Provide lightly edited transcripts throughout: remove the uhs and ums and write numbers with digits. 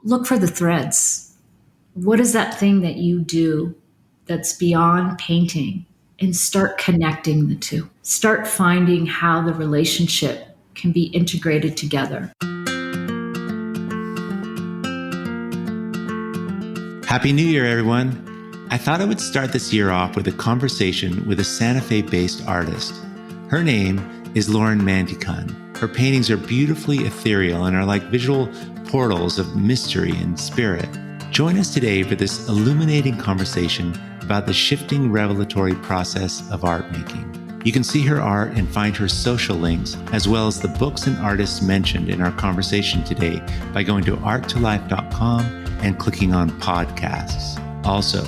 look for the threads. What is that thing that you do that's beyond painting? And start connecting the two. Start finding how the relationship can be integrated together. Happy New Year, everyone. I thought I would start this year off with a conversation with a Santa Fe-based artist. Her name is Lauren Mantecón. Her paintings are beautifully ethereal and are like visual portals of mystery and spirit. Join us today for this illuminating conversation about the shifting revelatory process of art making. You can see her art and find her social links, as well as the books and artists mentioned in our conversation today by going to art2life.com and clicking on podcasts. Also,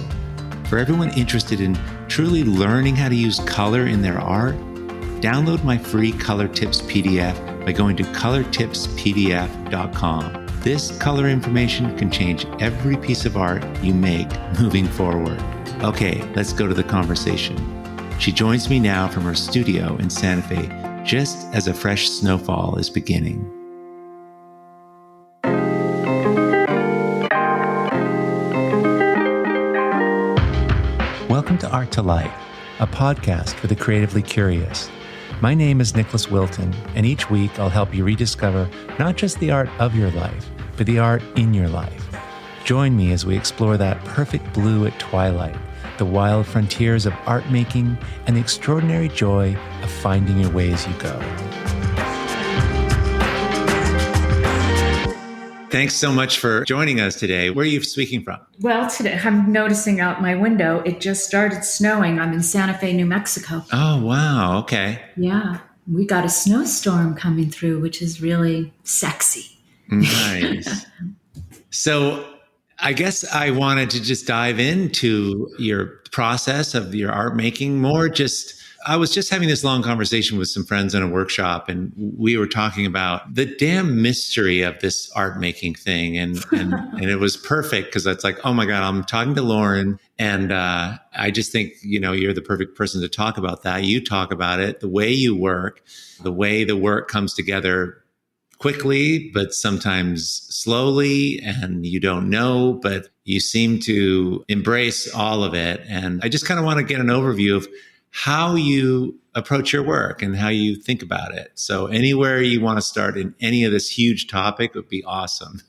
for everyone interested in truly learning how to use color in their art, download my free Color Tips PDF by going to colortipspdf.com. This color information can change every piece of art you make moving forward. Okay, let's go to the conversation. She joins me now from her studio in Santa Fe, just as a fresh snowfall is beginning. Welcome to Art2Life, a podcast for the creatively curious. My name is Nicholas Wilton, and each week I'll help you rediscover not just the art of your life, but the art in your life. Join me as we explore that perfect blue at twilight, the wild frontiers of art making, and the extraordinary joy of finding your way as you go. Thanks so much for joining us today. Where are you speaking from? Well, today I'm noticing out my window, it just started snowing. I'm in Santa Fe, New Mexico. Oh, wow. Okay. Yeah, we got a snowstorm coming through, which is really sexy. Nice. So I guess I wanted to just dive into your process of your art making more. I was just having this long conversation with some friends in a workshop, and we were talking about the damn mystery of this art making thing. And it was perfect because it's like, oh my God, I'm talking to Lauren. And I just think, you're the perfect person to talk about that. You talk about it, the way you work, the way the work comes together quickly, but sometimes slowly, and you don't know, but you seem to embrace all of it. And I just kind of want to get an overview of how you approach your work and how you think about it. So anywhere you want to start in any of this huge topic would be awesome.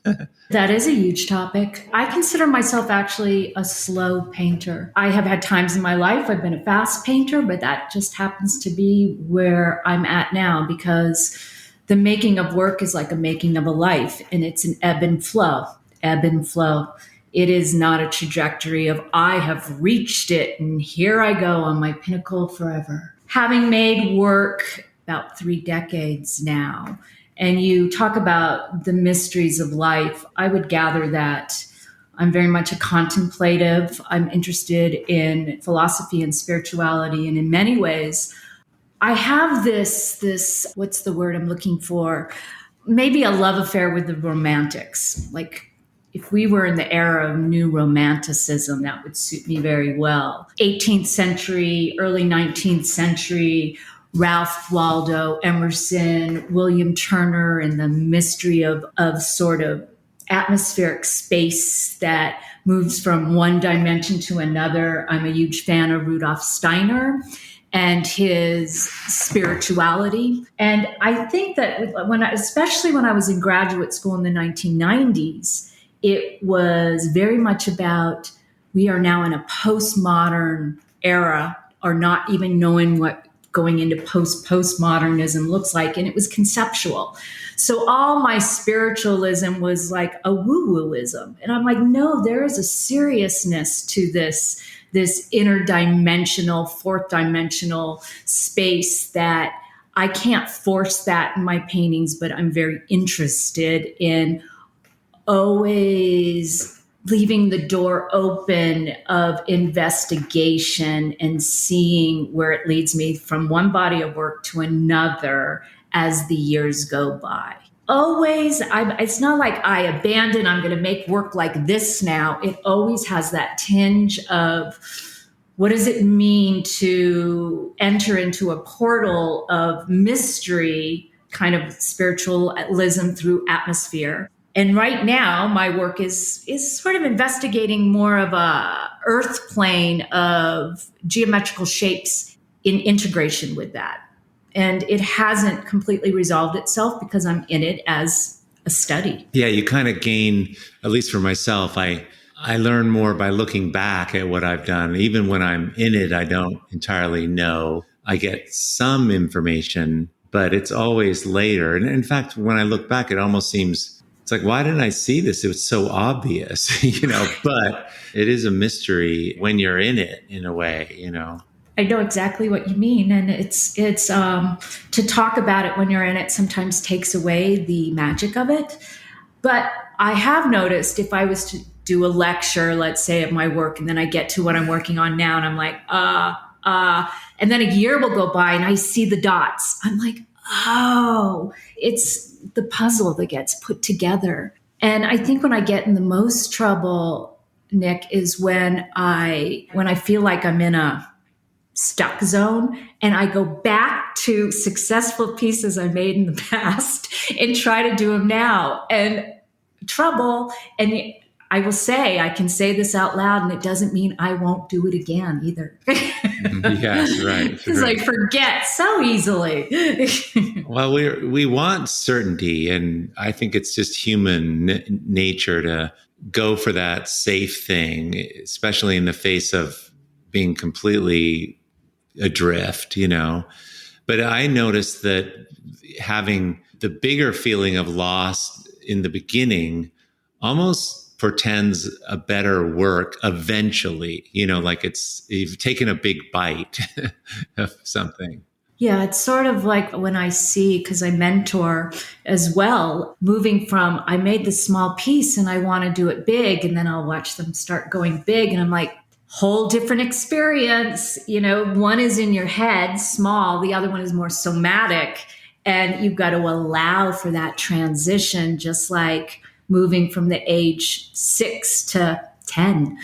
That is a huge topic. I consider myself actually a slow painter. I have had times in my life I've been a fast painter, but that just happens to be where I'm at now, because the making of work is like a making of a life, and it's an ebb and flow. It is not a trajectory of I have reached it and here I go on my pinnacle forever. Having made work about 3 decades now, and you talk about the mysteries of life, I would gather that I'm very much a contemplative. I'm interested in philosophy and spirituality, and in many ways, I have this, what's the word I'm looking for? Maybe a love affair with the romantics. Like if we were in the era of new romanticism, that would suit me very well. 18th century, early 19th century, Ralph Waldo Emerson, William Turner, and the mystery of sort of atmospheric space that moves from one dimension to another. I'm a huge fan of Rudolf Steiner and his spirituality. And I think that especially when I was in graduate school in the 1990s, it was very much about, we are now in a postmodern era, or not even knowing what going into postmodernism looks like. And it was conceptual. So all my spiritualism was like a woo-wooism. And I'm like, no, there is a seriousness to this interdimensional, fourth dimensional space that I can't force that in my paintings, but I'm very interested in always leaving the door open of investigation and seeing where it leads me from one body of work to another as the years go by. Always, it's not like I abandon, I'm going to make work like this now. It always has that tinge of, what does it mean to enter into a portal of mystery, kind of spiritualism through atmosphere? And right now, my work is sort of investigating more of a earth plane of geometrical shapes in integration with that. And it hasn't completely resolved itself because I'm in it as a study. Yeah, you kind of gain, at least for myself, I learn more by looking back at what I've done. Even when I'm in it, I don't entirely know. I get some information, but it's always later. And in fact, when I look back, it almost seems it's like, why didn't I see this? It was so obvious, but it is a mystery when you're in it in a way. I know exactly what you mean. And it's to talk about it when you're in it sometimes takes away the magic of it. But I have noticed if I was to do a lecture, let's say, of my work, and then I get to what I'm working on now, and I'm like, and then a year will go by and I see the dots. I'm like, oh, it's the puzzle that gets put together. And I think when I get in the most trouble, Nick, is when I feel like I'm in a stuck zone and I go back to successful pieces I made in the past and try to do them now. And trouble, and I will say, I can say this out loud, and it doesn't mean I won't do it again either. Yes, right. Because I forget so easily. Well, we want certainty, and I think it's just human nature to go for that safe thing, especially in the face of being completely adrift, But I noticed that having the bigger feeling of loss in the beginning almost portends a better work eventually, like you've taken a big bite of something. Yeah, it's sort of like when I see, because I mentor as well, moving from I made this small piece and I want to do it big, and then I'll watch them start going big, and I'm like, whole different experience. One is in your head, small, the other one is more somatic, and you've got to allow for that transition, just like moving from the age 6 to 10.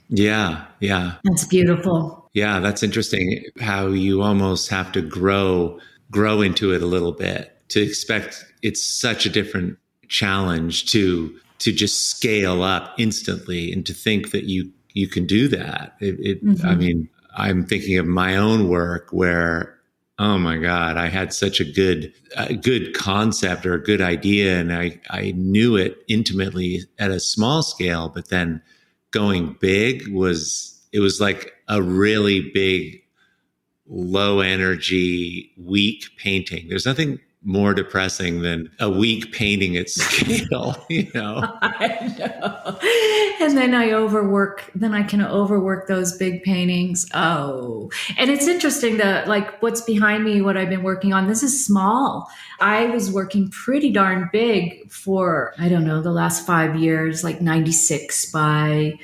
Yeah. That's beautiful. Yeah, that's interesting how you almost have to grow into it a little bit to expect it's such a different challenge to just scale up instantly and to think that you can do that. I mean, I'm thinking of my own work where, oh my God, I had such a good concept or a good idea, and I knew it intimately at a small scale, but then going big was like a really big, low energy, weak painting. There's nothing more depressing than a weak painting at scale, I know. And then I can overwork those big paintings. Oh, and it's interesting that like what's behind me, what I've been working on, this is small. I was working pretty darn big for, I don't know, the last 5 years, like 96 by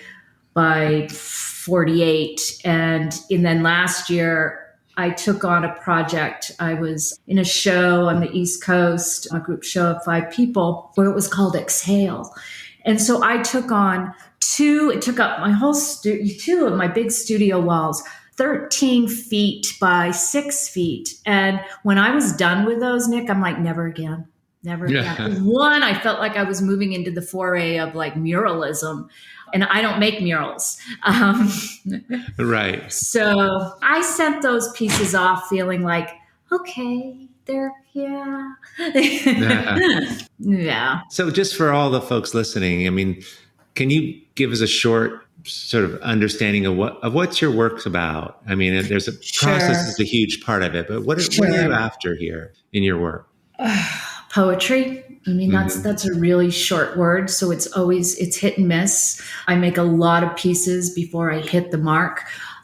48. And then last year, I took on a project. I was in a show on the East Coast, a group show of 5 people, where it was called Exhale. And so I took on it took up my whole 2 of my big studio walls, 13 feet by 6 feet. And when I was done with those, Nick, I'm like, never again. Never again. One, I felt like I was moving into the foray of like muralism, and I don't make murals. Right. So I sent those pieces off feeling like, okay, they're, yeah. Yeah. So just for all the folks listening, I mean, can you give us a short sort of understanding of what your work's about? I mean, there's a process is a huge part of it, but what are you after here in your work? Poetry. I mean, that's a really short word. So it's hit and miss. I make a lot of pieces before I hit the mark.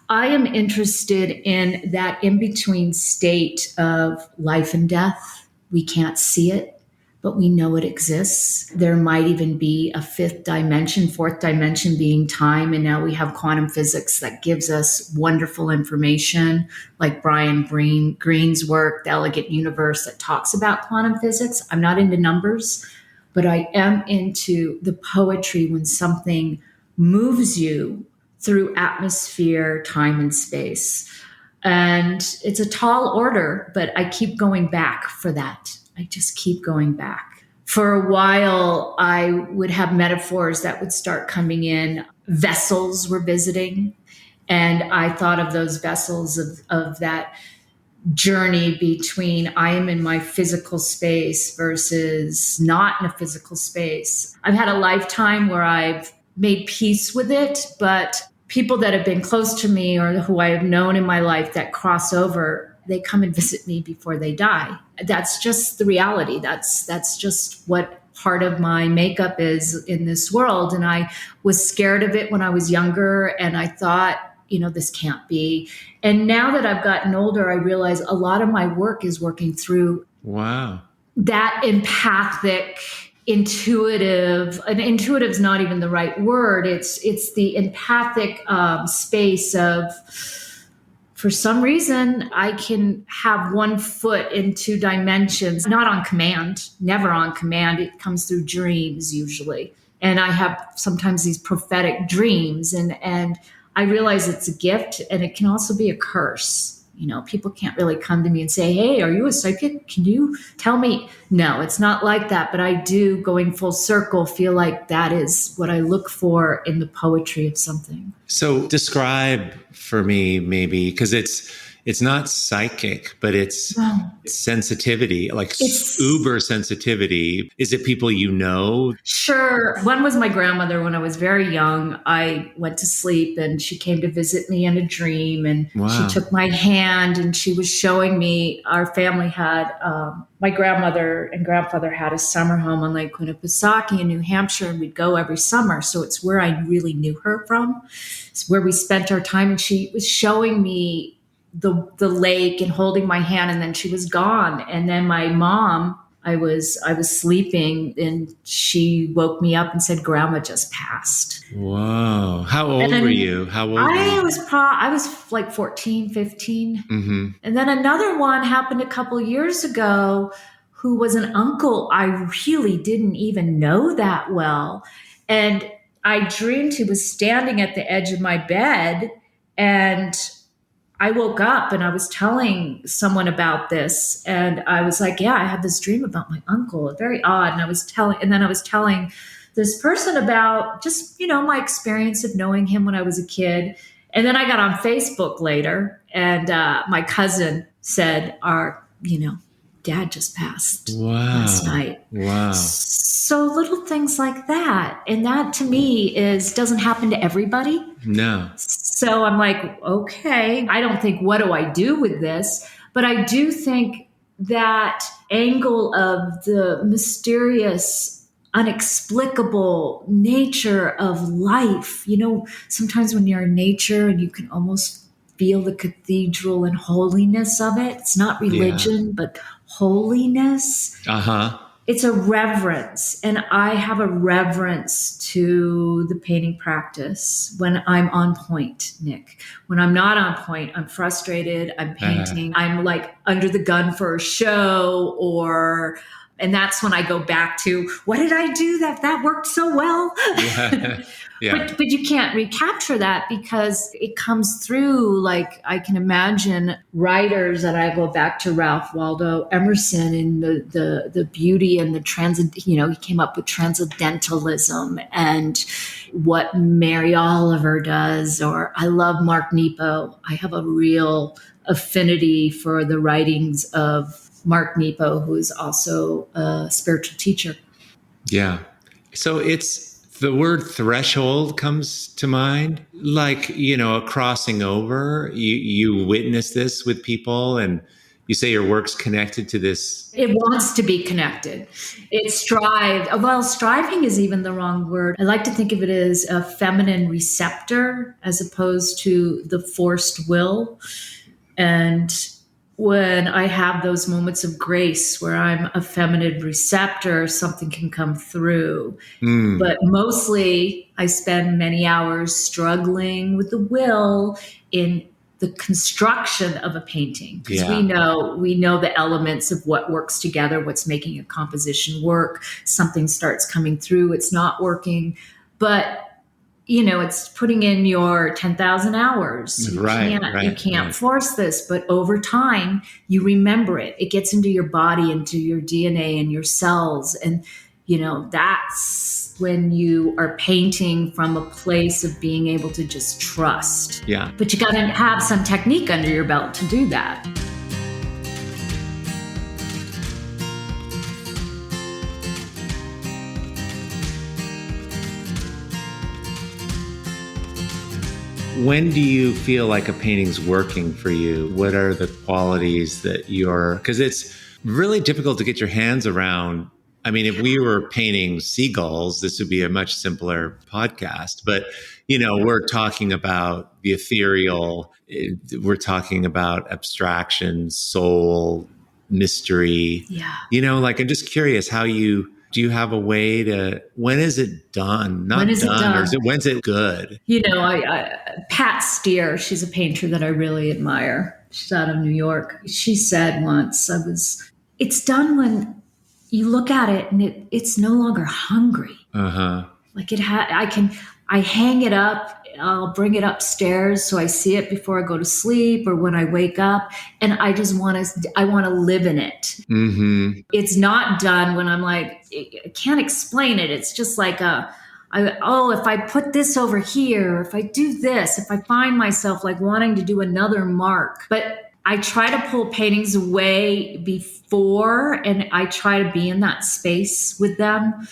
I am interested in that in-between state of life and death. We can't see it, but we know it exists. There might even be a fourth dimension being time. And now we have quantum physics that gives us wonderful information, like Brian Greene's work, The Elegant Universe, that talks about quantum physics. I'm not into numbers, but I am into the poetry when something moves you through atmosphere, time, and space. And it's a tall order, but I keep going back for that. I just keep going back. For a while, I would have metaphors that would start coming in. Vessels were visiting. And I thought of those vessels of that journey between I am in my physical space versus not in a physical space. I've had a lifetime where I've made peace with it, but people that have been close to me or who I have known in my life that cross over, they come and visit me before they die. That's just the reality. That's just what part of my makeup is in this world. And I was scared of it when I was younger, and I thought, this can't be. And now that I've gotten older, I realize a lot of my work is working through that empathic, intuitive, and intuitive is not even the right word. It's the empathic space of, for some reason, I can have one foot in two dimensions, not on command, never on command. It comes through dreams usually. And I have sometimes these prophetic dreams, and I realize it's a gift, and it can also be a curse. People can't really come to me and say, hey, are you a psychic? Can you tell me? No, it's not like that. But I do, going full circle, feel like that is what I look for in the poetry of something. So describe for me, maybe, because it's not psychic, but it's sensitivity, like it's uber sensitivity. Is it people you know? Sure. One was my grandmother. When I was very young, I went to sleep and she came to visit me in a dream, and she took my hand and she was showing me, our family had, my grandmother and grandfather had a summer home on Lake Quinnipisaukee in New Hampshire, and we'd go every summer. So it's where I really knew her from. It's where we spent our time, and she was showing me the lake and holding my hand, and then she was gone. And then my mom, I was sleeping, and she woke me up and said, Grandma just passed. Wow. How old were you? I was like 14, 15. Mm-hmm. And then another one happened a couple years ago, who was an uncle I really didn't even know that well. And I dreamed he was standing at the edge of my bed, and I woke up and I was telling someone about this, and I was like, yeah, I had this dream about my uncle. Very odd. And I was telling this person about just, my experience of knowing him when I was a kid. And then I got on Facebook later, and my cousin said, our, dad just passed last night. Wow. So little things like that. And that to me doesn't happen to everybody. No. So I'm like, okay, I don't think, what do I do with this? But I do think that angle of the mysterious, unexplicable nature of life. Sometimes when you're in nature and you can almost feel the cathedral and holiness of it. It's not religion, but holiness. It's a reverence. And I have a reverence to the painting practice when I'm on point, Nick. When I'm not on point, I'm frustrated, I'm painting, I'm like under the gun for a show, and that's when I go back to, what did I do that worked so well? Yeah. But you can't recapture that because it comes through. Like, I can imagine writers that I go back to, Ralph Waldo Emerson, and the beauty and the he came up with transcendentalism, and what Mary Oliver does, or I love Mark Nepo. I have a real affinity for the writings of Mark Nepo, who is also a spiritual teacher. Yeah. So the word threshold comes to mind, like, a crossing over. You witness this with people, and you say your work's connected to this. It wants to be connected. It strives. Well, striving is even the wrong word. I like to think of it as a feminine receptor as opposed to the forced will. And when I have those moments of grace where I'm a feminine receptor, something can come through. But mostly I spend many hours struggling with the will in the construction of a painting, because we know the elements of what works together, what's making a composition work. Something starts coming through, it's not working. But it's putting in your 10,000 hours. You can't force this, but over time you remember it. It gets into your body, into your DNA and your cells. And, that's when you are painting from a place of being able to just trust. Yeah. But you got to have some technique under your belt to do that. When do you feel like a painting's working for you? What are the qualities that because it's really difficult to get your hands around. I mean, if we were painting seagulls, this would be a much simpler podcast. But, we're talking about the ethereal. We're talking about abstraction, soul, mystery. Yeah. I'm just curious do you have a way when is it done? Not done, or when's it good? Pat Steer, she's a painter that I really admire. She's out of New York. She said once, it's done when you look at it and it's no longer hungry. Uh-huh. Like I hang it up, I'll bring it upstairs so I see it before I go to sleep or when I wake up, and I want to live in it. Mm-hmm. It's not done when I'm like, I can't explain it. It's just like if I put this over here, if I do this, if I find myself like wanting to do another mark. But I try to pull paintings away before, and I try to be in that space with them,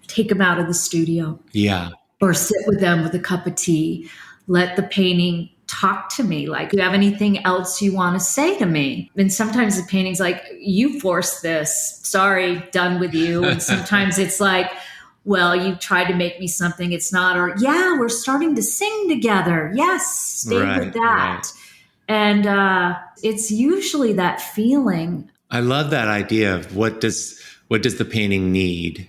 take them out of the studio. Yeah. Or sit with them with a cup of tea, let the painting talk to me. Like, do you have anything else you want to say to me? And sometimes the painting's like, you forced this, sorry, done with you. And sometimes it's like, well, you tried to make me something it's not, or yeah, we're starting to sing together. Yes, stay with that. Right. And it's usually that feeling. I love that idea of what does the painting need?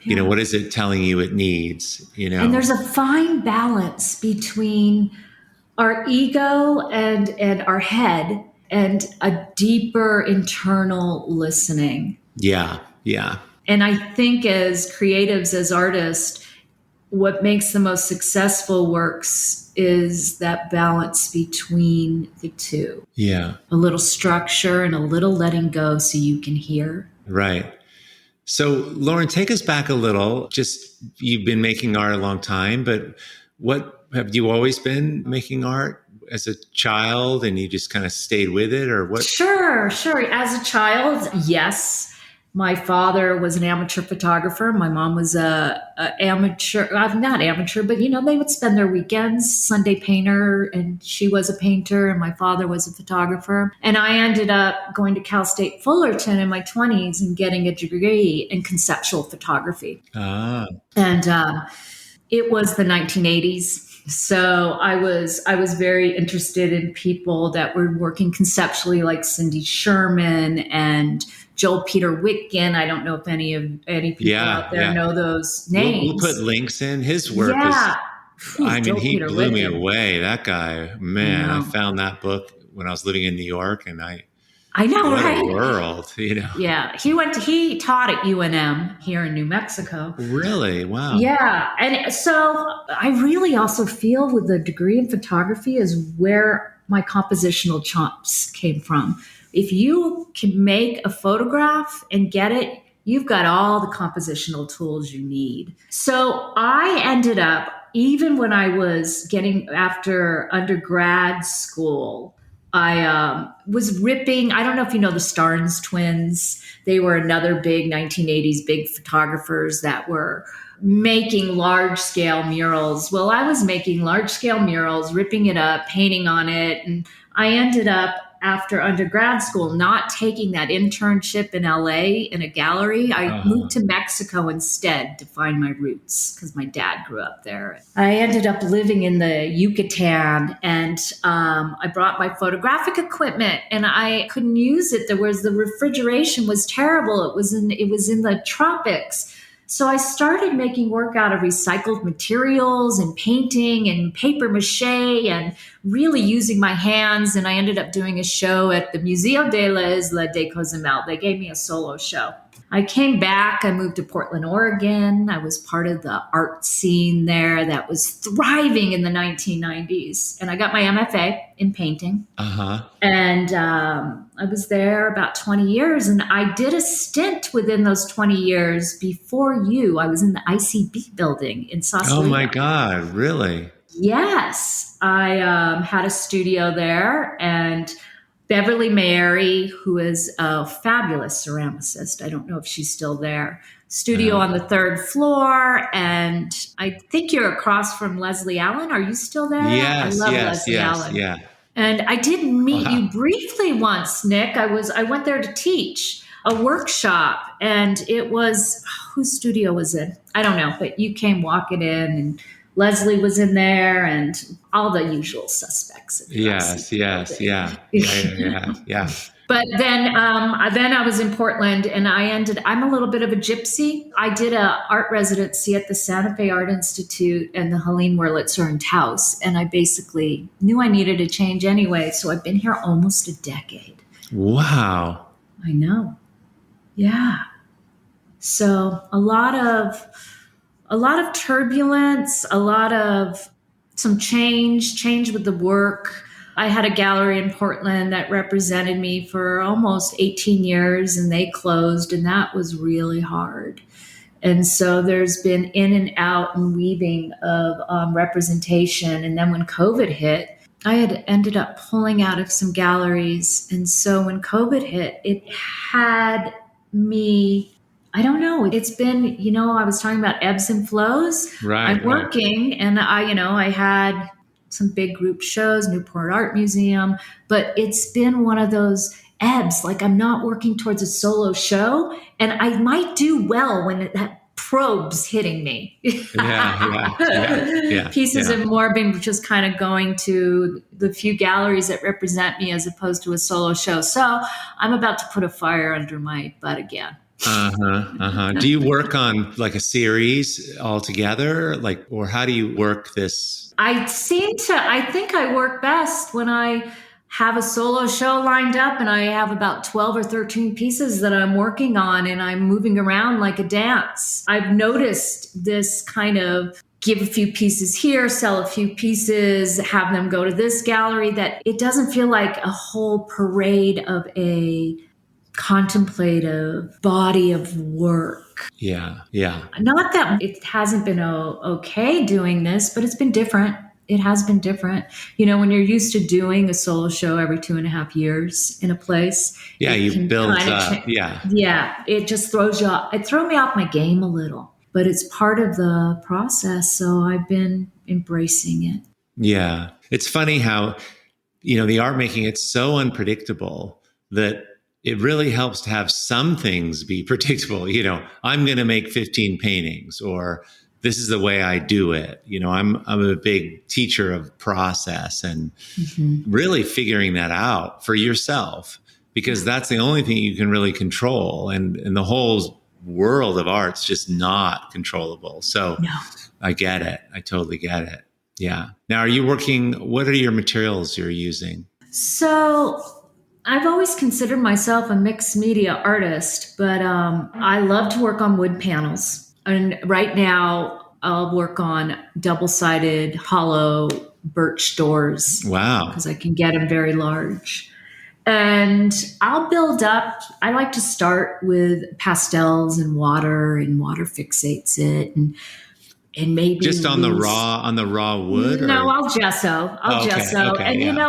Yeah. What is it telling you it needs? And there's a fine balance between our ego and our head and a deeper internal listening. Yeah, yeah. And I think as creatives, as artists, what makes the most successful works is that balance between the two. Yeah. A little structure and a little letting go so you can hear. Right. So, Lauren, take us back a little. You've been making art a long time, but have you always been making art as a child and you just kind of stayed with it, or what? Sure. As a child, yes. My father was an amateur photographer. My mom was not amateur, but they would spend their weekends, Sunday painter, and she was a painter and my father was a photographer. And I ended up going to Cal State Fullerton in my 20s and getting a degree in conceptual photography. Ah. And it was the 1980s. So I was very interested in people that were working conceptually, like Cindy Sherman and Joel Peter Witkin. I don't know if any people out there know those names. We'll put links in. His work he blew me away. That guy, man, I found that book when I was living in New York, and I know, what right? A world, Yeah, he taught at UNM here in New Mexico. Really? Wow. Yeah, and so I really also feel with the degree in photography is where my compositional chops came from. If you can make a photograph and get it, you've got all the compositional tools you need. So I ended up, even when I was after undergrad school, I was ripping, I don't know if you know the Starnes twins. They were another big 1980s big photographers that were making large scale murals. Well, I was making large scale murals, ripping it up, painting on it. And I ended up, after undergrad school, not taking that internship in LA in a gallery. I moved to Mexico instead to find my roots because my dad grew up there. I ended up living in the Yucatan, and I brought my photographic equipment and I couldn't use it. The refrigeration was terrible. It was in the tropics. So I started making work out of recycled materials and painting and paper mache and really using my hands. And I ended up doing a show at the Museo de la Isla de Cozumel. They gave me a solo show. I came back. I moved to Portland, Oregon. I was part of the art scene there that was thriving in the 1990s. And I got my MFA in painting. Uh-huh. And I was there about 20 years. And I did a stint within those 20 years before you. I was in the ICB building in Sausalito. Oh my God, really? Yes. I had a studio there, and Beverly Mary, who is a fabulous ceramicist. I don't know if she's still there. Studio on the third floor. And I think you're across from Leslie Allen. Are you still there? Yes, I love yes, Leslie yes, Allen. yeah. And I did meet you briefly once, Nick. I went there to teach a workshop, and it was, whose studio was it? I don't know, but you came walking in, and Leslie was in there, and all the usual suspects. Yes, yeah. But then I was in Portland, and I'm a little bit of a gypsy. I did an art residency at the Santa Fe Art Institute and the Helene Wurlitzer and Taus. And I basically knew I needed a change anyway. So I've been here almost a decade. Wow. I know. Yeah. So a lot of turbulence, a lot of some change with the work. I had a gallery in Portland that represented me for almost 18 years, and they closed, and that was really hard. And so there's been in and out and weaving of representation. And then when COVID hit, I had ended up pulling out of some galleries. And so when COVID hit, it had me, I don't know, it's been, I was talking about ebbs and flows. Right. I'm working, and I had some big group shows, Newport Art Museum, but it's been one of those ebbs. Like, I'm not working towards a solo show, and I might do well when that probe's hitting me. Yeah. Pieces have more been just kind of going to the few galleries that represent me as opposed to a solo show. So I'm about to put a fire under my butt again. Do you work on like a series altogether? Or how do you work this? I think I work best when I have a solo show lined up and I have about 12 or 13 pieces that I'm working on, and I'm moving around like a dance. I've noticed this kind of give a few pieces here, sell a few pieces, have them go to this gallery, that it doesn't feel like a whole parade of a contemplative body of work. Yeah. Not that it hasn't been okay doing this, but it's been different. It has been different. When you're used to doing a solo show every 2.5 years in a place. Yeah, you build up. Yeah, it just throws you off. It threw me off my game a little, but it's part of the process. So I've been embracing it. Yeah. It's funny how, the art making, it's so unpredictable that it really helps to have some things be predictable. I'm going to make 15 paintings, or this is the way I do it. I'm a big teacher of process and really figuring that out for yourself, because that's the only thing you can really control. And the whole world of art's just not controllable. So no. I get it. I totally get it. Yeah. Now, what are your materials you're using? So I've always considered myself a mixed media artist, but I love to work on wood panels. And right now I'll work on double-sided hollow birch doors. Wow. Because I can get them very large. And I'll build up. I like to start with pastels and water fixates it, and maybe just on the raw wood? No, I'll gesso. Okay, and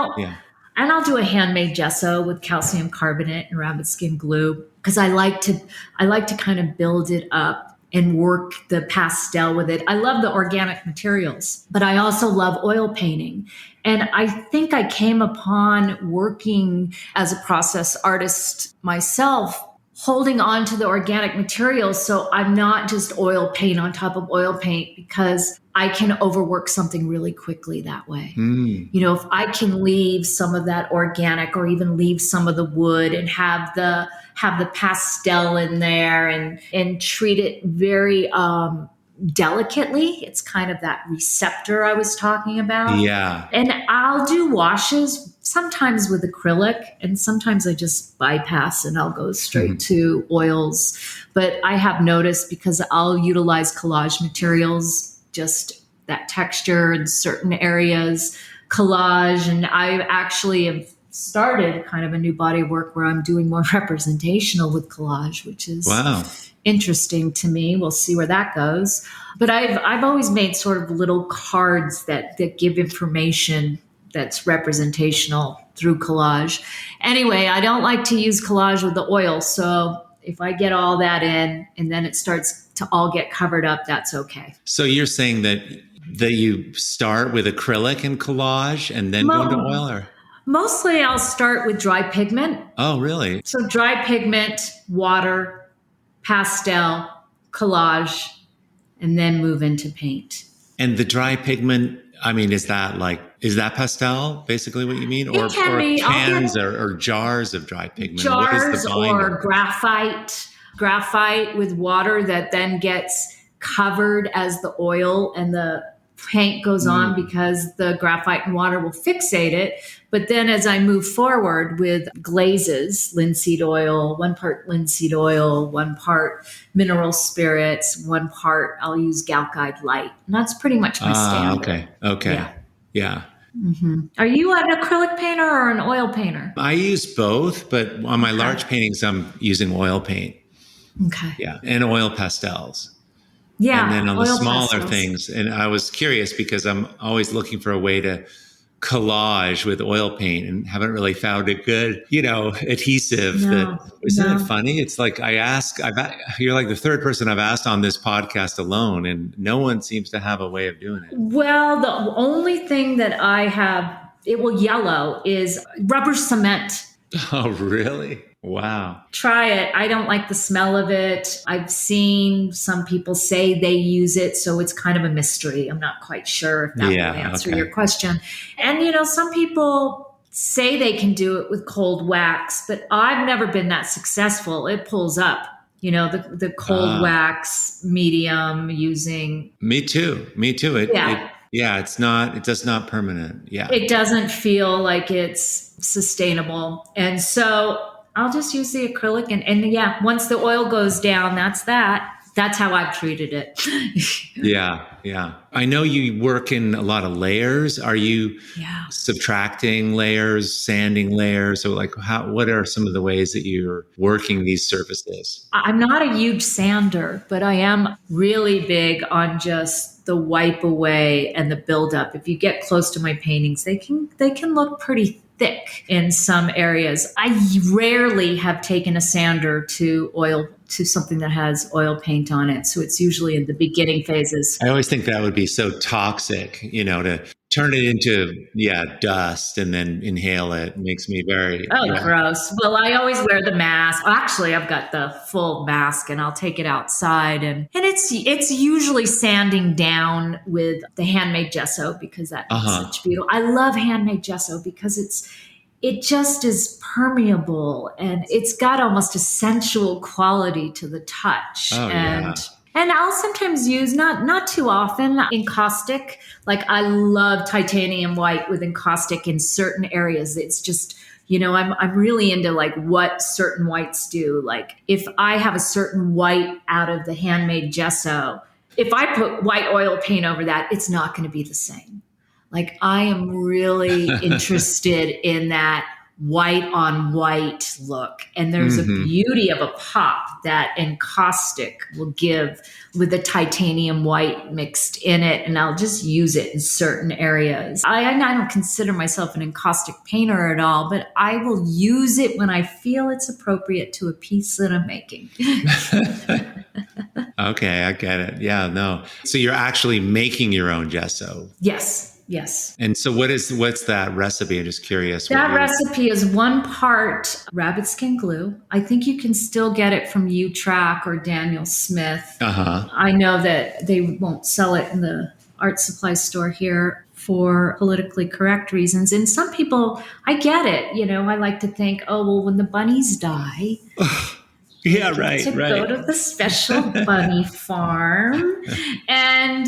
and I'll do a handmade gesso with calcium carbonate and rabbit skin glue, because I like to kind of build it up and work the pastel with it. I love the organic materials, but I also love oil painting. And I think I came upon working as a process artist myself, holding on to the organic materials. So I'm not just oil paint on top of oil paint, because I can overwork something really quickly that way. If I can leave some of that organic, or even leave some of the wood, and have the pastel in there, and treat it very delicately. It's kind of that receptor I was talking about. Yeah. And I'll do washes sometimes with acrylic, and sometimes I just bypass and I'll go straight to oils. But I have noticed, because I'll utilize collage materials, just that texture in certain areas, collage. And I actually have started kind of a new body of work where I'm doing more representational with collage, which is Wow. interesting to me. We'll see where that goes. But I've always made sort of little cards that give information that's representational through collage. Anyway, I don't like to use collage with the oil. So if I get all that in and then it starts to all get covered up, that's okay. So you're saying that you start with acrylic and collage and then go into oil, or? Mostly I'll start with dry pigment. Oh, really? So dry pigment, water, pastel, collage, and then move into paint. And the dry pigment, I mean, is that pastel, basically what you mean? Or cans or jars of dry pigment? Jars or graphite with water that then gets covered as the oil and the paint goes on, because the graphite and water will fixate it. But then as I move forward with glazes, linseed oil, 1 part linseed oil, 1 part mineral spirits, 1 part I'll use Galcide light. And that's pretty much my standard. Okay. Yeah. Mm-hmm. Are you an acrylic painter or an oil painter? I use both, but on my large paintings, I'm using oil paint. Okay. Yeah. And oil pastels. Yeah. And then on the smaller pastels. things, and I was curious because I'm always looking for a way to collage with oil paint and haven't really found a good, adhesive. Isn't it funny? It's like you're like the third person I've asked on this podcast alone, and no one seems to have a way of doing it. Well, the only thing that I have, it will yellow, is rubber cement. Oh, really? Wow. Try it. I don't like the smell of it. I've seen some people say they use it, so it's kind of a mystery. I'm not quite sure if that will answer your question. And, some people say they can do it with cold wax, but I've never been that successful. It pulls up, the cold wax medium using. Me too. It does not permanent. Yeah. It doesn't feel like it's sustainable. And so I'll just use the acrylic and once the oil goes down, that's how I've treated it. Yeah. I know you work in a lot of layers. Are you subtracting layers, sanding layers? So what are some of the ways that you're working these surfaces? I'm not a huge sander, but I am really big on just the wipe away and the buildup. If you get close to my paintings, they can look pretty thick in some areas. I rarely have taken a sander to something that has oil paint on it. So it's usually in the beginning phases. I always think that would be so toxic, to turn it into, dust and then inhale it. Makes me very... gross. Well, I always wear the mask. Actually, I've got the full mask and I'll take it outside. And it's usually sanding down with the handmade gesso, because that makes such beautiful. I love handmade gesso because it just is permeable and it's got almost a sensual quality to the touch. And I'll sometimes use, not too often, encaustic. Like I love titanium white with encaustic in certain areas. It's just, I'm really into like what certain whites do. Like if I have a certain white out of the handmade gesso, if I put white oil paint over that, it's not going to be the same. Like I am really interested in that white on white look. And there's a beauty of a pop that encaustic will give with the titanium white mixed in it. And I'll just use it in certain areas. I don't consider myself an encaustic painter at all, but I will use it when I feel it's appropriate to a piece that I'm making. Okay, I get it. Yeah, no. So you're actually making your own gesso. Yes. And so what's that recipe? I'm just curious. That recipe is 1 part rabbit skin glue. I think you can still get it from U-Track or Daniel Smith. I know that they won't sell it in the art supply store here for politically correct reasons. And some people, I get it. I like to think, when the bunnies die, yeah, right. Go to the special bunny farm. And,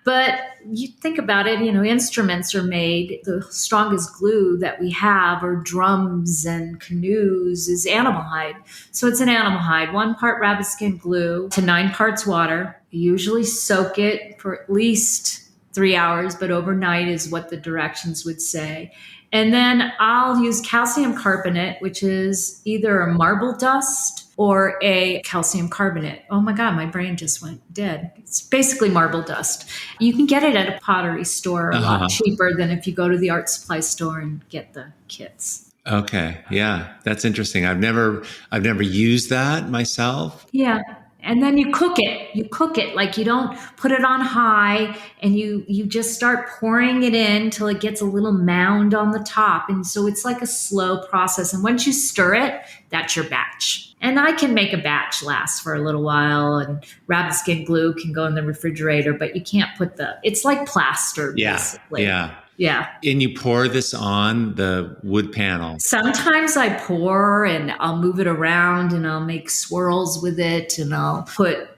but you think about it, instruments are made, the strongest glue that we have, or drums and canoes, is animal hide. So it's an animal hide, 1 part rabbit skin glue to 9 parts water. You usually soak it for at least 3 hours, but overnight is what the directions would say. And then I'll use calcium carbonate, which is either a marble dust or a calcium carbonate. Oh my God, my brain just went dead. It's basically marble dust. You can get it at a pottery store a lot cheaper than if you go to the art supply store and get the kits. Okay. Yeah. That's interesting. I've never used that myself. Yeah. And then you cook it. You cook it, like you don't put it on high, and you just start pouring it in till it gets a little mound on the top. And so it's like a slow process. And once you stir it, that's your batch. And I can make a batch last for a little while, and rabbit skin glue can go in the refrigerator, but you can't put it's like plaster, basically. Yeah. Yeah. And you pour this on the wood panel. Sometimes I pour and I'll move it around and I'll make swirls with it, and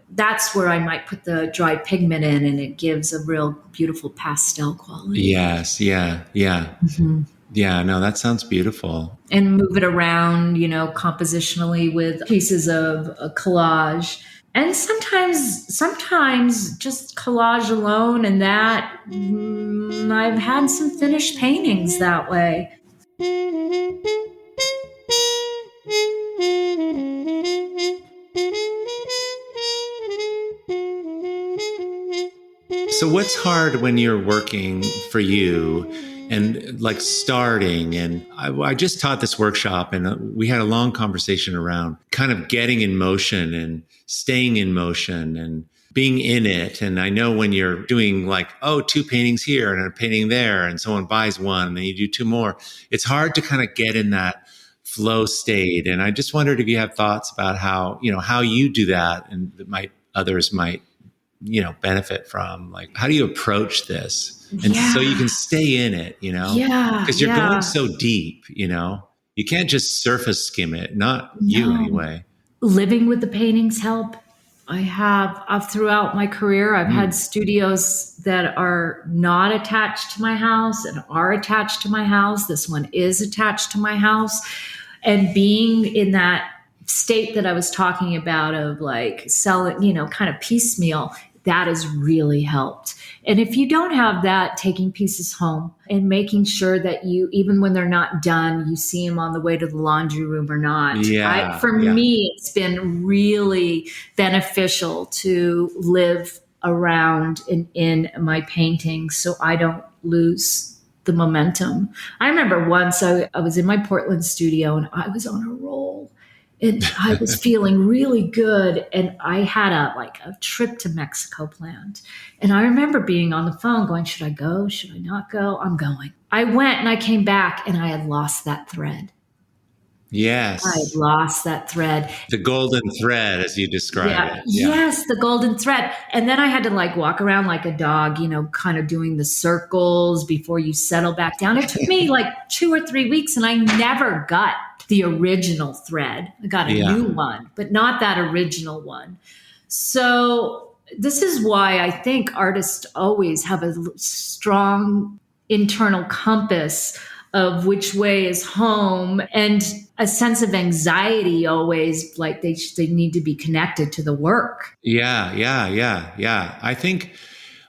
that's where I might put the dry pigment in, and it gives a real beautiful pastel quality. Yes. Yeah. Yeah. Mm-hmm. Yeah. No, that sounds beautiful. And move it around, compositionally with pieces of a collage. And sometimes just collage alone, and that I've had some finished paintings that way. So what's hard when you're working for you and like starting? And I just taught this workshop, and we had a long conversation around kind of getting in motion and staying in motion and being in it. And I know when you're doing like, 2 paintings here and a painting there, and someone buys one and then you do 2 more, it's hard to kind of get in that flow state. And I just wondered if you have thoughts about how you do that, and that others might benefit from. Like, how do you approach this? And so you can stay in it, because you're going so deep, you can't just surface skim it, you anyway. Living with the paintings help. I've throughout my career, I've had studios that are not attached to my house and are attached to my house. This one is attached to my house. And being in that state that I was talking about of like selling, kind of piecemeal, that has really helped. And if you don't have that, taking pieces home and making sure that you, even when they're not done, you see them on the way to the laundry room or not. For me, it's been really beneficial to live around and in my paintings so I don't lose the momentum. I remember once I was in my Portland studio and I was on a roll. And I was feeling really good. And I had a trip to Mexico planned. And I remember being on the phone going, should I go? Should I not go? I'm going. I went and I came back and I had lost that thread. Yes. I had lost that thread. The golden thread, as you described it. Yeah. Yes, the golden thread. And then I had to walk around like a dog, kind of doing the circles before you settle back down. It took me 2 or 3 weeks, and I never got the original thread. I got a new one, but not that original one. So this is why I think artists always have a strong internal compass of which way is home, and a sense of anxiety always, like they need to be connected to the work. Yeah. I think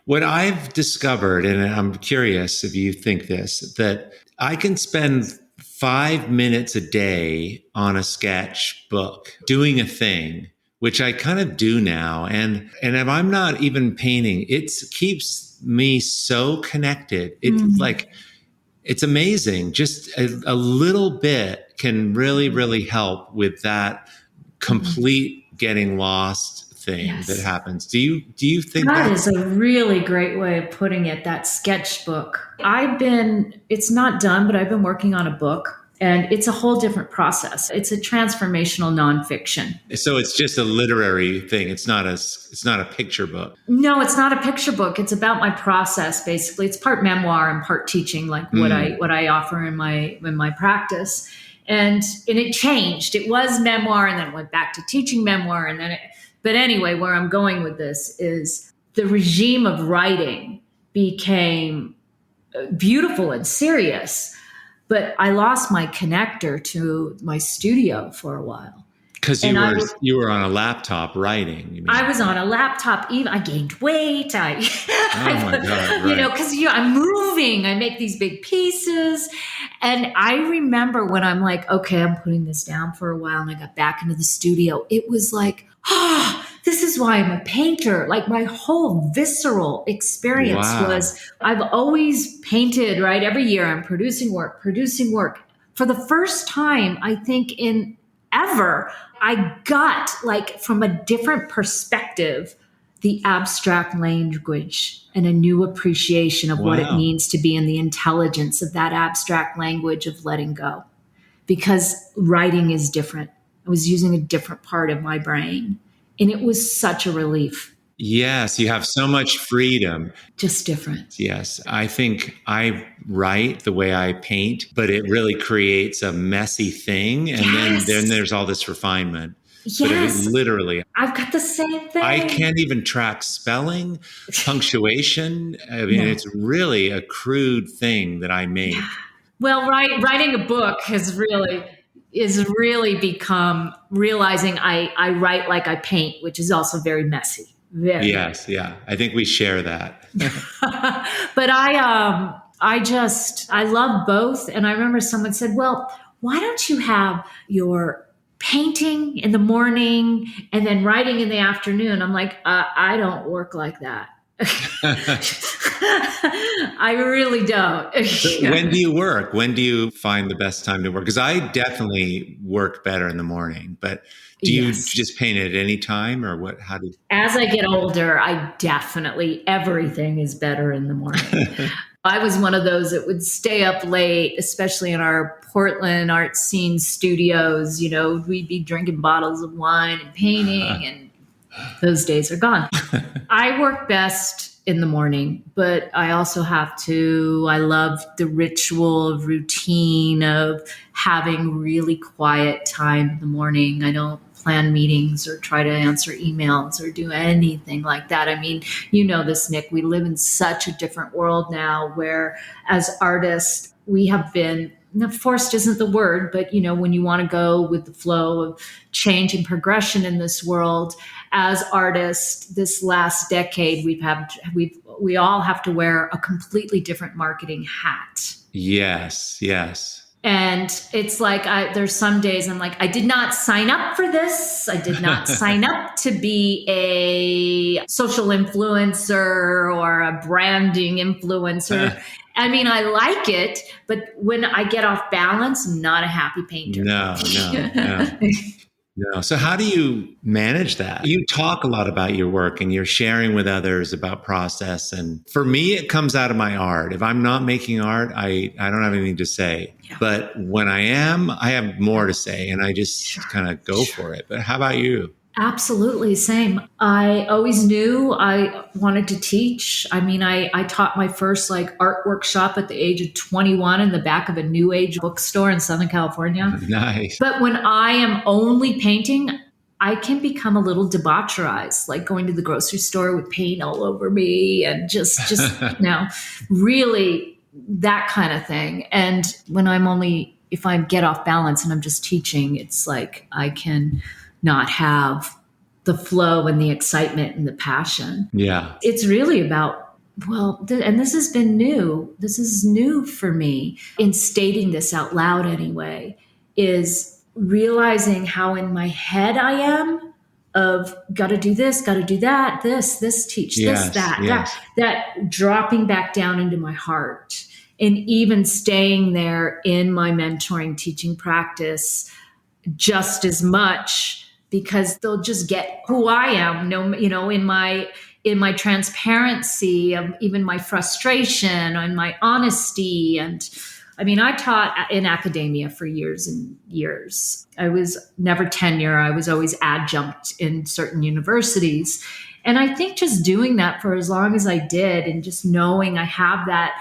what I've discovered, and I'm curious if you think this, that I can spend 5 minutes a day on a sketchbook doing a thing, which I kind of do now. And if I'm not even painting, it keeps me so connected. It's amazing. Just a little bit can really, really help with that complete getting lost thing that happens. Do you think that is a really great way of putting it, that sketchbook? It's not done, but I've been working on a book. And it's a whole different process. It's a transformational nonfiction. So it's just a literary thing. It's not a picture book. No, it's not a picture book. It's about my process, basically. It's part memoir and part teaching, like what I offer in my practice. And it changed. It was memoir, and then it went back to teaching memoir, and then but anyway, where I'm going with this is the regime of writing became beautiful and serious. But I lost my connector to my studio for a while. Because you were on a laptop writing. You mean? I was on a laptop. Even I gained weight. Oh my God! Right. Because I'm moving. I make these big pieces, and I remember when I'm like, okay, I'm putting this down for a while, and I got back into the studio. It was like, this is why I'm a painter. Like my whole visceral experience was, I've always painted. Right, every year I'm producing work. For the first time, I think in ever, I got like from a different perspective, the abstract language and a new appreciation of what it means to be in the intelligence of that abstract language of letting go. Because writing is different. I was using a different part of my brain, and it was such a relief. Yes, you have so much freedom. Just different. Yes, I think I write the way I paint, but it really creates a messy thing. And then there's all this refinement. Yes. But literally, I've got the same thing. I can't even track spelling, punctuation. I mean, it's really a crude thing that I make. Yeah. Well, writing a book has really become realizing I write like I paint, which is also very messy. Yes, yeah. I think we share that. But I love both. And I remember someone said, well, why don't you have your painting in the morning and then writing in the afternoon? I'm like, I don't work like that. I really don't. So when do you work? When do you find the best time to work? Because I definitely work better in the morning, but do you just paint at any time, or what? How do you? As I get older, everything is better in the morning. I was one of those that would stay up late, especially in our Portland art scene studios. We'd be drinking bottles of wine and painting, and those days are gone. I work best in the morning, but I also I love the ritual of routine of having really quiet time in the morning. I don't plan meetings or try to answer emails or do anything like that. I mean, this, Nick, we live in such a different world now where as artists, we have been, forced isn't the word, but when you want to go with the flow of change and progression in this world, as artists, this last decade, we all have to wear a completely different marketing hat. Yes. And it's like, there's some days I'm like, I did not sign up for this. I did not sign up to be a social influencer or a branding influencer. I mean, I like it, but when I get off balance, I'm not a happy painter. No. So how do you manage that? You talk a lot about your work and you're sharing with others about process. And for me, it comes out of my art. If I'm not making art, I don't have anything to say. Yeah. But when I am, I have more to say, and I just kind of go for it. But how about you? Absolutely. Same. I always knew I wanted to teach. I mean, I taught my first art workshop at the age of 21 in the back of a New Age bookstore in Southern California. Nice. But when I am only painting, I can become a little debaucherized, like going to the grocery store with paint all over me and just really that kind of thing. And when if I get off balance and I'm just teaching, it's like I can not have the flow and the excitement and the passion. Yeah. It's really about, and this has been new. This is new for me in stating this out loud anyway, is realizing how in my head I am of got to do this, got to do that, this teach, this, that dropping back down into my heart and even staying there in my mentoring teaching practice just as much, because they'll just get who I am, in my transparency, even my frustration and my honesty. And I mean, I taught in academia for years and years. I was never tenure. I was always adjunct in certain universities. And I think just doing that for as long as I did and just knowing I have that,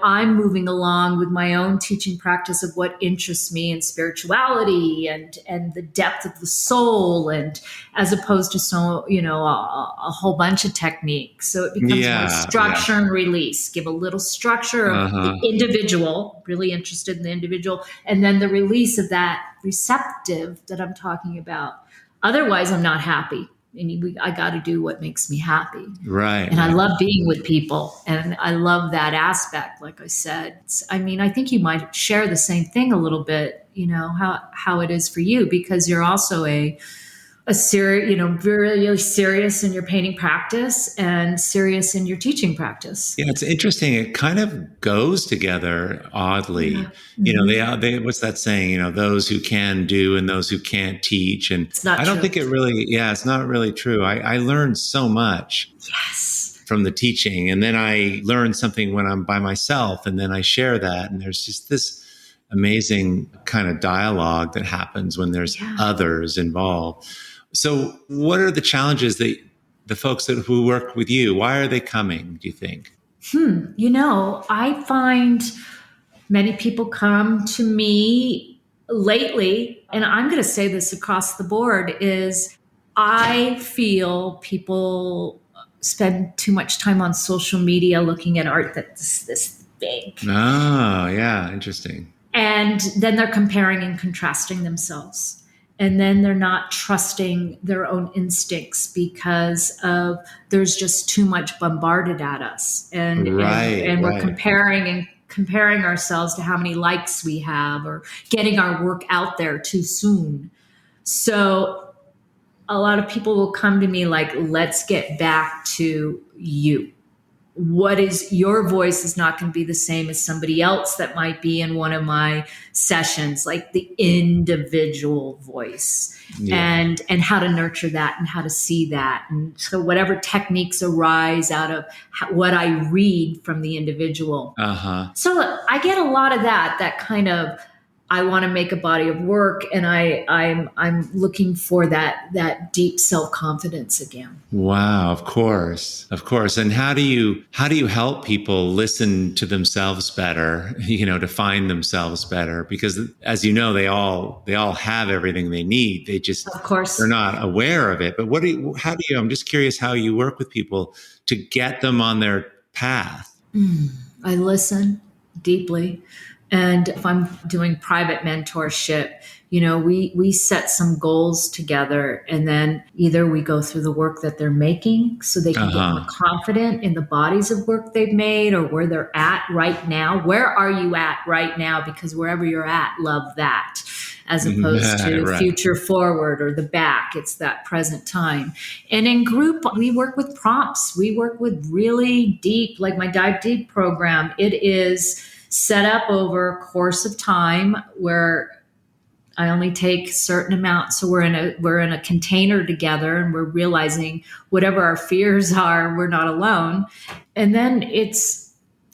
I'm moving along with my own teaching practice of what interests me in spirituality and the depth of the soul, and as opposed to a whole bunch of techniques. So it becomes more Yeah. structure and release. Give a little structure of the individual, really interested in the individual, and then the release of that receptive that I'm talking about. Otherwise, I'm not happy. And I got to do what makes me happy. Right. And I love being with people. And I love that aspect, like I said. I think you might share the same thing a little bit, how it is for you, because you're also a serious, very serious in your painting practice and serious in your teaching practice. Yeah, it's interesting. It kind of goes together oddly. Yeah. They what's that saying? Those who can do and those who can't teach. And It's not I don't true. think it's not really true. I learned so much Yes. from the teaching, and then I learned something when I'm by myself, and then I share that, and there's just this amazing kind of dialogue that happens when there's others involved. So what are the challenges that the folks who work with you, why are they coming, do you think? I find many people come to me lately, and I'm going to say this across the board, is I feel people spend too much time on social media looking at art that's this big. Oh, yeah. Interesting. And then they're comparing and contrasting themselves. And then they're not trusting their own instincts because of there's just too much bombarded at us. And we're comparing ourselves to how many likes we have or getting our work out there too soon. So a lot of people will come to me like, let's get back to you. What is your voice is not going to be the same as somebody else that might be in one of my sessions, like the individual voice and how to nurture that and how to see that. And so whatever techniques arise out of what I read from the individual. So I get a lot of that kind of, I want to make a body of work, and I'm looking for that deep self-confidence again. Wow, of course. And how do you help people listen to themselves better, to find themselves better? Because as you know, they all have everything they need. They just, of course, they're not aware of it. But I'm just curious how you work with people to get them on their path. I listen deeply. And if I'm doing private mentorship, we set some goals together, and then either we go through the work that they're making so they can get more confident in the bodies of work they've made or where they're at right now. Where are you at right now? Because wherever you're at, love that, as opposed to future forward or the back. It's that present time. And in group, we work with prompts. We work with really deep, like my Dive Deep program. It is set up over a course of time where I only take certain amounts. So we're in a container together, and we're realizing whatever our fears are, we're not alone. And then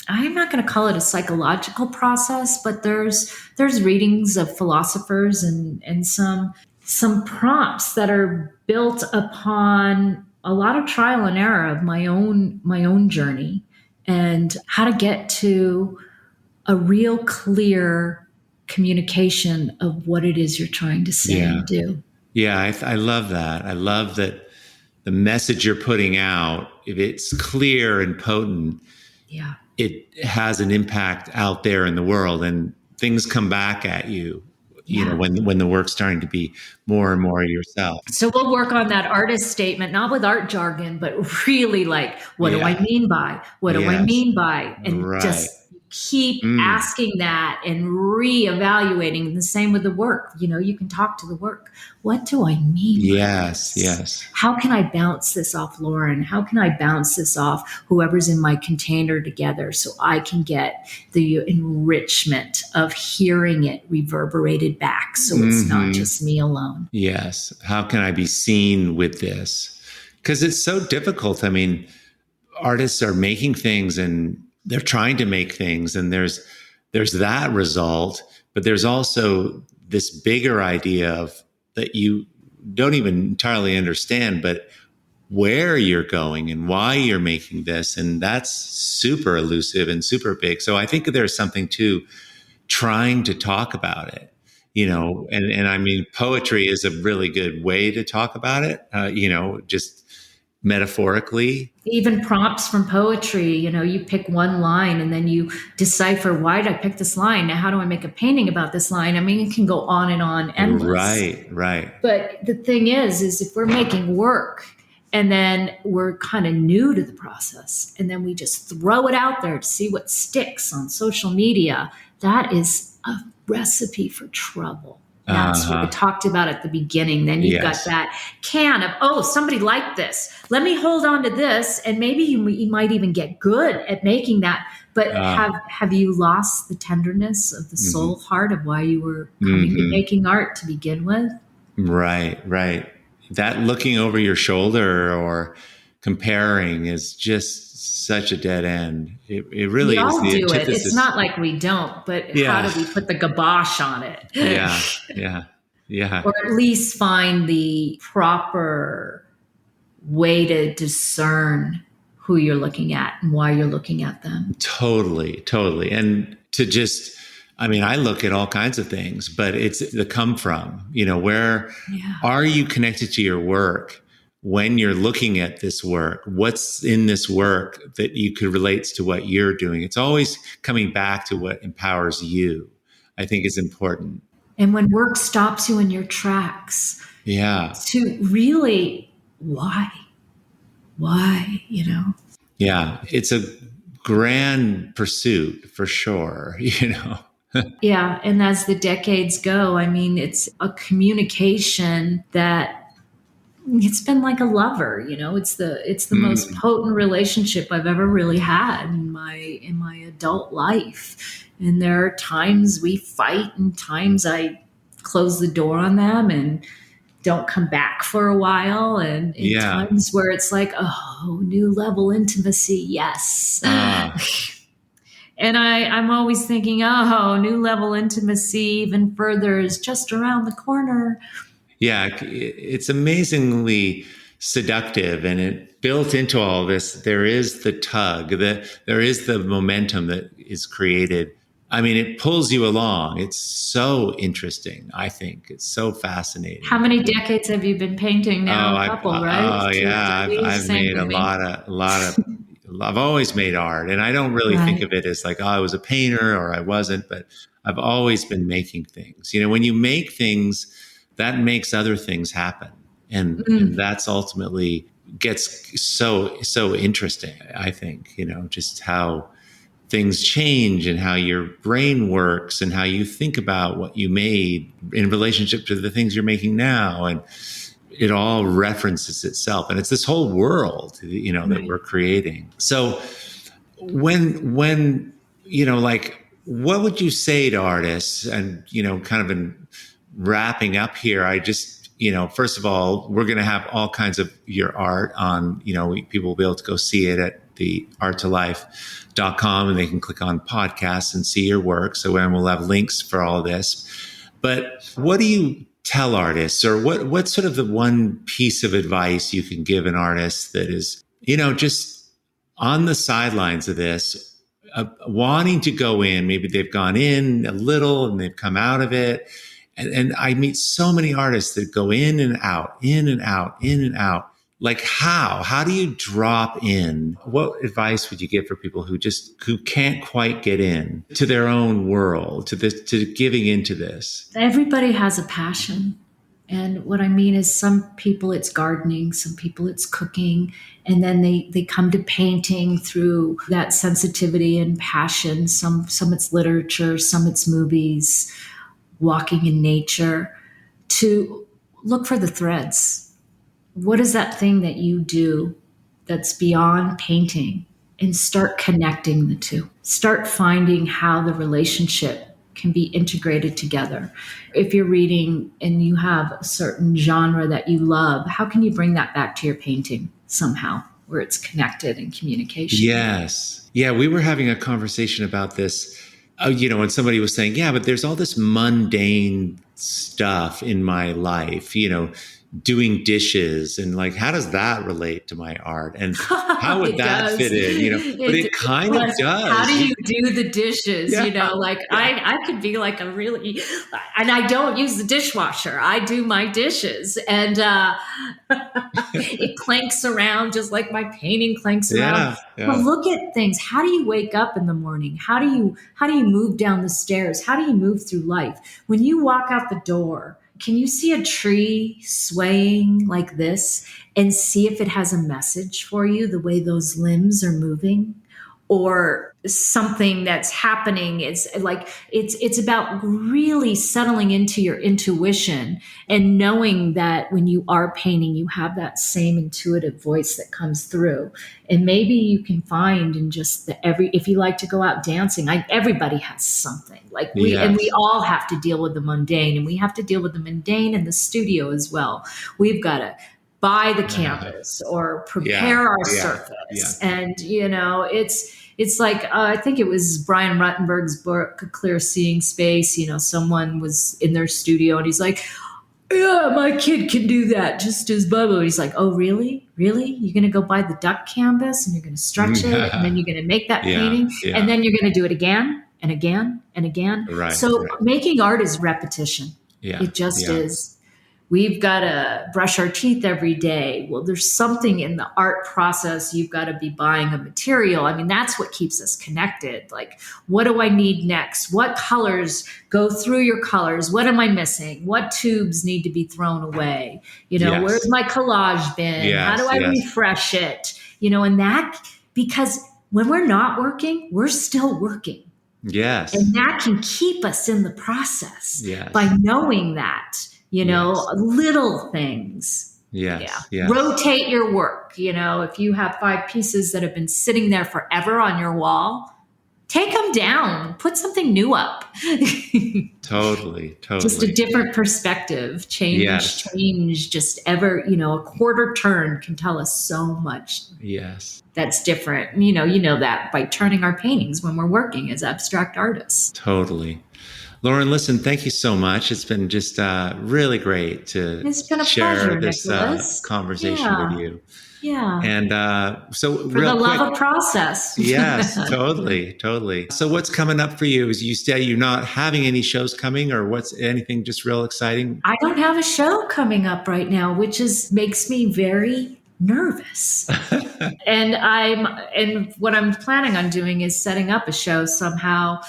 I'm not going to call it a psychological process, but there's readings of philosophers and some prompts that are built upon a lot of trial and error of my own journey and how to get to a real clear communication of what it is you're trying to say and do. Yeah, I love that. I love that the message you're putting out, if it's clear and potent, it has an impact out there in the world, and things come back at you, when the work's starting to be more and more yourself. So we'll work on that artist statement, not with art jargon, but really like, what do I mean by? What do I mean by? And just keep asking that and reevaluating. The same with the work. You can talk to the work. What do I mean? Yes. How can I bounce this off Lauren? How can I bounce this off whoever's in my container together so I can get the enrichment of hearing it reverberated back so it's not just me alone? Yes. How can I be seen with this? Because it's so difficult. I mean, artists are making things and they're trying to make things, and there's that result, but there's also this bigger idea of that you don't even entirely understand, but where you're going and why you're making this. And that's super elusive and super big. So I think there's something to trying to talk about it, and I mean, poetry is a really good way to talk about it, just metaphorically. Even prompts from poetry, you pick one line and then you decipher, why did I pick this line? Now, how do I make a painting about this line? I mean, it can go on and on, endless. Right. But the thing is if we're making work and then we're kind of new to the process and then we just throw it out there to see what sticks on social media, that is a recipe for trouble. That's what we talked about at the beginning. Then you've got that can of, somebody liked this. Let me hold on to this. And maybe you might even get good at making that. But have you lost the tenderness of the soul heart of why you were coming to making art to begin with? Right. That looking over your shoulder or comparing is just such a dead end. It really is the antithesis. We all do it. It's not like we don't, but how do we put the kibosh on it? Yeah. Or at least find the proper way to discern who you're looking at and why you're looking at them. Totally. And to just, I look at all kinds of things, but it's the come from, where are you connected to your work? When you're looking at this work, what's in this work that you could relate to what you're doing? It's always coming back to what empowers you, I think is important. And when work stops you in your tracks, to really, why? Yeah, it's a grand pursuit for sure, Yeah, and as the decades go, it's a communication that it's been like a lover, it's the most potent relationship I've ever really had in my adult life. And there are times we fight and times I close the door on them and don't come back for a while. And times where it's like, new level intimacy. Yes. And I'm always thinking, new level intimacy even further is just around the corner. Yeah, it's amazingly seductive, and it built into all this. There is the tug, there is the momentum that is created. It pulls you along. It's so interesting. I think it's so fascinating. How many decades have you been painting now? A couple, right? Oh, yeah, I've made a lot of. I've always made art, and I don't really think of it as like, I was a painter or I wasn't, but I've always been making things. When you make things, that makes other things happen. And that's ultimately gets so interesting, I think, just how things change and how your brain works and how you think about what you made in relationship to the things you're making now. And it all references itself. And it's this whole world, that we're creating. So when, what would you say to artists? And, kind of in wrapping up here, I just, first of all, we're going to have all kinds of your art on, people will be able to go see it at the Art2Life.com, and they can click on podcasts and see your work. So we'll have links for all this. But what do you tell artists, or what's sort of the one piece of advice you can give an artist that is, just on the sidelines of this, wanting to go in? Maybe they've gone in a little and they've come out of it. And I meet so many artists that go in and out, in and out, in and out. Like how do you drop in? What advice would you give for people who can't quite get in to their own world, to giving into this? Everybody has a passion. And what I mean is, some people it's gardening, some people it's cooking, and then they come to painting through that sensitivity and passion. Some it's literature, some it's movies, walking in nature, to look for the threads. What is that thing that you do that's beyond painting? And start connecting the two. Start finding how the relationship can be integrated together. If you're reading and you have a certain genre that you love, how can you bring that back to your painting somehow, where it's connected in communication? Yes. Yeah, we were having a conversation about this, when somebody was saying, but there's all this mundane stuff in my life, doing dishes and like, how does that relate to my art? And how would that fit in, but it kind of does. How do you do the dishes? Yeah. I could be like and I don't use the dishwasher. I do my dishes and it clanks around just like my painting clanks around. Yeah. But look at things. How do you wake up in the morning? How do you move down the stairs? How do you move through life? When you walk out the door, can you see a tree swaying like this and see if it has a message for you, the way those limbs are moving? Or something that's happening. It's about really settling into your intuition and knowing that when you are painting, you have that same intuitive voice that comes through. And maybe you can find in just if you like to go out dancing, everybody has something and we all have to deal with the mundane, and we have to deal with the mundane in the studio as well. We've got to buy the canvas or prepare our surface. And, it's like, I think it was Brian Ruttenberg's book, A Clear Seeing Space. Someone was in their studio and he's like, yeah, my kid can do that just as blah, blah. He's like, oh, really? Really? You're going to go buy the duck canvas and you're going to stretch it and then you're going to make that painting and then you're going to do it again and again and again. Right. So making art is repetition. Yeah. It just is. We've got to brush our teeth every day. Well, there's something in the art process. You've got to be buying a material. I mean, that's what keeps us connected. Like, what do I need next? What colors go through your colors? What am I missing? What tubes need to be thrown away? Where's my collage bin? How do I refresh it? And that, because when we're not working, we're still working. Yes. And that can keep us in the process by knowing that. Little things. Yes. Rotate your work. If you have 5 pieces that have been sitting there forever on your wall, take them down, put something new up. Totally. Just a different perspective, change, just a quarter turn can tell us so much. Yes. That's different. You know that by turning our paintings when we're working as abstract artists. Totally. Lauren, listen, thank you so much. It's been just really great to share this conversation with you. Yeah. And so for the love of process. Yes, totally. So what's coming up for you? As you say, you're not having any shows coming, or what's anything just real exciting? I don't have a show coming up right now, which makes me very nervous. and what I'm planning on doing is setting up a show somehow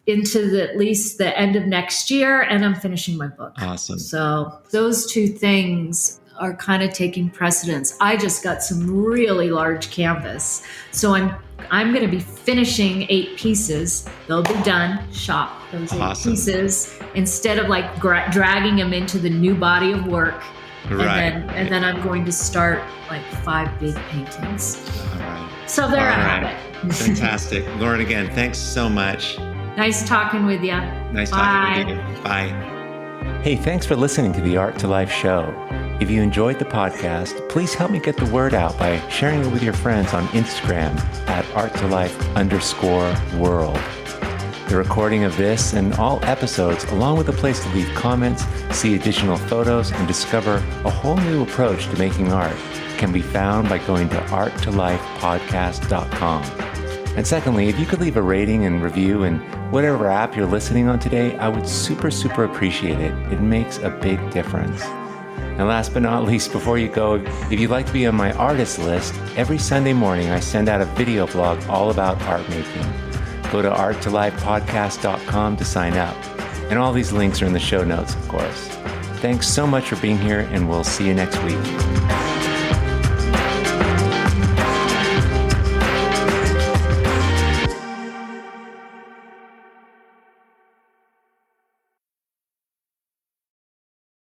into at least the end of next year, and I'm finishing my book. Awesome. So those 2 things are kind of taking precedence. I just got some really large canvas, so I'm going to be finishing 8 pieces. They'll be done, shop those 8 pieces instead of dragging them into the new body of work. Right. And then I'm going to start 5 big paintings. All right. So there I have it. Fantastic. Lauren, again, thanks so much. Nice talking with you. Nice talking with you. Bye. Hey, thanks for listening to the Art2Life show. If you enjoyed the podcast, please help me get the word out by sharing it with your friends on Instagram at Art2Life_world. The recording of this and all episodes, along with a place to leave comments, see additional photos, and discover a whole new approach to making art, can be found by going to Art2Lifepodcast.com. And secondly, if you could leave a rating and review in whatever app you're listening on today, I would super appreciate it. It makes a big difference. And last but not least, before you go, if you'd like to be on my artist list, every Sunday morning I send out a video blog all about art making. Go to Art2Lifepodcast.com to sign up. And all these links are in the show notes, of course. Thanks so much for being here, and we'll see you next week.